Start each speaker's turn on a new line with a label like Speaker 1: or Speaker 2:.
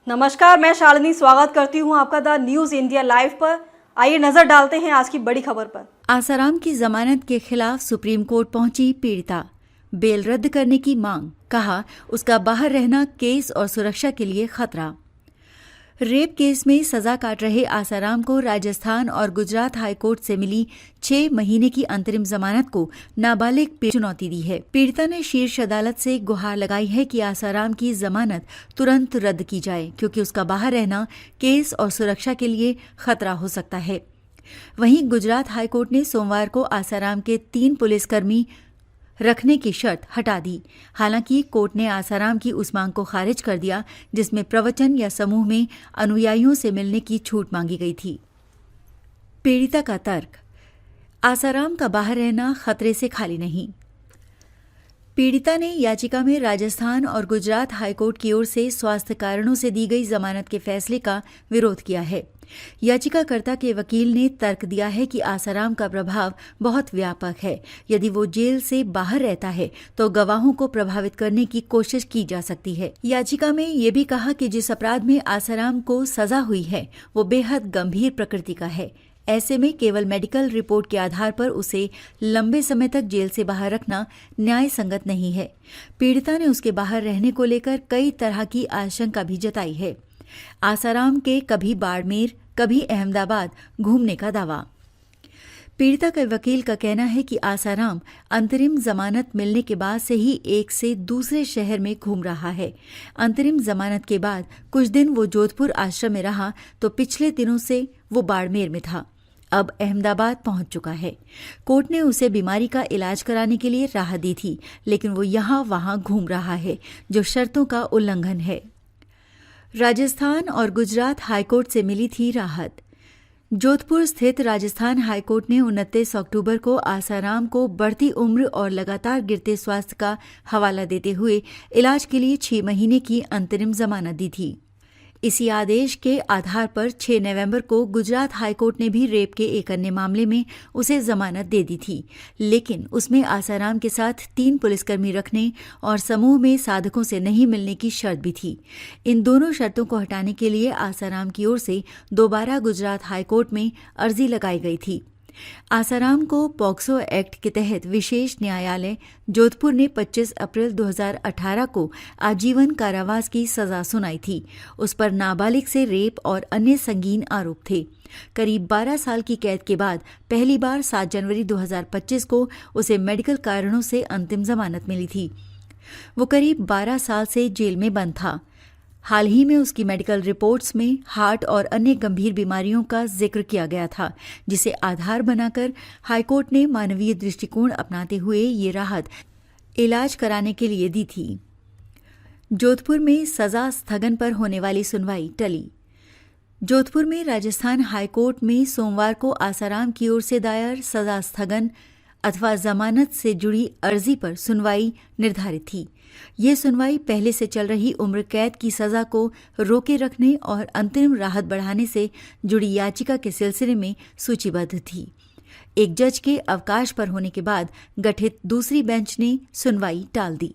Speaker 1: नमस्कार, मैं शालिनी स्वागत करती हूं आपका द न्यूज इंडिया लाइव पर। आइए नजर डालते हैं आज की बड़ी खबर पर।
Speaker 2: आसाराम की जमानत के खिलाफ सुप्रीम कोर्ट पहुंची पीड़िता। बेल रद्द करने की मांग, कहा उसका बाहर रहना केस और सुरक्षा के लिए खतरा। रेप केस में सजा काट रहे आसाराम को राजस्थान और गुजरात हाईकोर्ट से मिली 6 महीने की अंतरिम जमानत को नाबालिग पे चुनौती दी है। पीड़िता ने शीर्ष अदालत से गुहार लगाई है कि आसाराम की जमानत तुरंत रद्द की जाए, क्योंकि उसका बाहर रहना केस और सुरक्षा के लिए खतरा हो सकता है। वहीं गुजरात हाईकोर्ट ने सोमवार को आसाराम के 3 पुलिसकर्मी रखने की शर्त हटा दी। हालांकि कोर्ट ने आसाराम की उस मांग को खारिज कर दिया जिसमें प्रवचन या समूह में अनुयायियों से मिलने की छूट मांगी गई थी। पीड़िता का तर्क, आसाराम का बाहर रहना खतरे से खाली नहीं। पीड़िता ने याचिका में राजस्थान और गुजरात हाईकोर्ट की ओर से स्वास्थ्य कारणों से दी गई जमानत के फैसले का विरोध किया है। याचिकाकर्ता के वकील ने तर्क दिया है कि आसाराम का प्रभाव बहुत व्यापक है। यदि वो जेल से बाहर रहता है तो गवाहों को प्रभावित करने की कोशिश की जा सकती है। याचिका में ये भी कहा कि जिस अपराध में आसाराम को सजा हुई है वो बेहद गंभीर प्रकृति का है। ऐसे में केवल मेडिकल रिपोर्ट के आधार पर उसे लंबे समय तक जेल से बाहर रखना न्याय संगत नहीं है। पीड़िता ने उसके बाहर रहने को लेकर कई तरह की आशंका भी जताई है। आसाराम के कभी बाड़मेर, कभी अहमदाबाद घूमने का दावा। पीड़िता के वकील का कहना है कि आसाराम अंतरिम जमानत मिलने के बाद से ही एक से दूसरे शहर में घूम रहा है। अंतरिम जमानत के बाद कुछ दिन वो जोधपुर आश्रम में रहा तो पिछले दिनों से वो बाड़मेर में था। अब अहमदाबाद पहुंच चुका है। कोर्ट ने उसे बीमारी का इलाज कराने के लिए राहत दी थी, लेकिन वो यहाँ वहां घूम रहा है, जो शर्तों का उल्लंघन है। राजस्थान और गुजरात हाईकोर्ट से मिली थी राहत। जोधपुर स्थित राजस्थान हाईकोर्ट ने 29 अक्टूबर को आसाराम को बढ़ती उम्र और लगातार गिरते स्वास्थ्य का हवाला देते हुए इलाज के लिए 6 महीने की अंतरिम जमानत दी थी। इसी आदेश के आधार पर 6 नवंबर को गुजरात हाईकोर्ट ने भी रेप के एक अन्य मामले में उसे जमानत दे दी थी, लेकिन उसमें आसाराम के साथ 3 पुलिसकर्मी रखने और समूह में साधकों से नहीं मिलने की शर्त भी थी। इन दोनों शर्तों को हटाने के लिए आसाराम की ओर से दोबारा गुजरात हाईकोर्ट में अर्जी लगाई गई थी। आसाराम को पॉक्सो एक्ट के तहत विशेष न्यायालय जोधपुर ने 25 अप्रैल 2018 को आजीवन कारावास की सजा सुनाई थी। उस पर नाबालिग से रेप और अन्य संगीन आरोप थे। करीब 12 साल की कैद के बाद पहली बार 7 जनवरी 2025 को उसे मेडिकल कारणों से अंतिम जमानत मिली थी। वो करीब 12 साल से जेल में बंद था। हाल ही में उसकी मेडिकल रिपोर्ट्स में हार्ट और अन्य गंभीर बीमारियों का जिक्र किया गया था, जिसे आधार बनाकर हाईकोर्ट ने मानवीय दृष्टिकोण अपनाते हुए ये राहत इलाज कराने के लिए दी थी। जोधपुर में सजा स्थगन पर होने वाली सुनवाई टली। जोधपुर में राजस्थान हाईकोर्ट में सोमवार को आसाराम की ओर से दायर सजा स्थगन अथवा जमानत से जुड़ी अर्जी पर सुनवाई निर्धारित थी। ये सुनवाई पहले से चल रही उम्र कैद की सजा को रोके रखने और अंतरिम राहत बढ़ाने से जुड़ी याचिका के सिलसिले में सूचीबद्ध थी। एक जज के अवकाश पर होने के बाद गठित दूसरी बेंच ने सुनवाई टाल दी।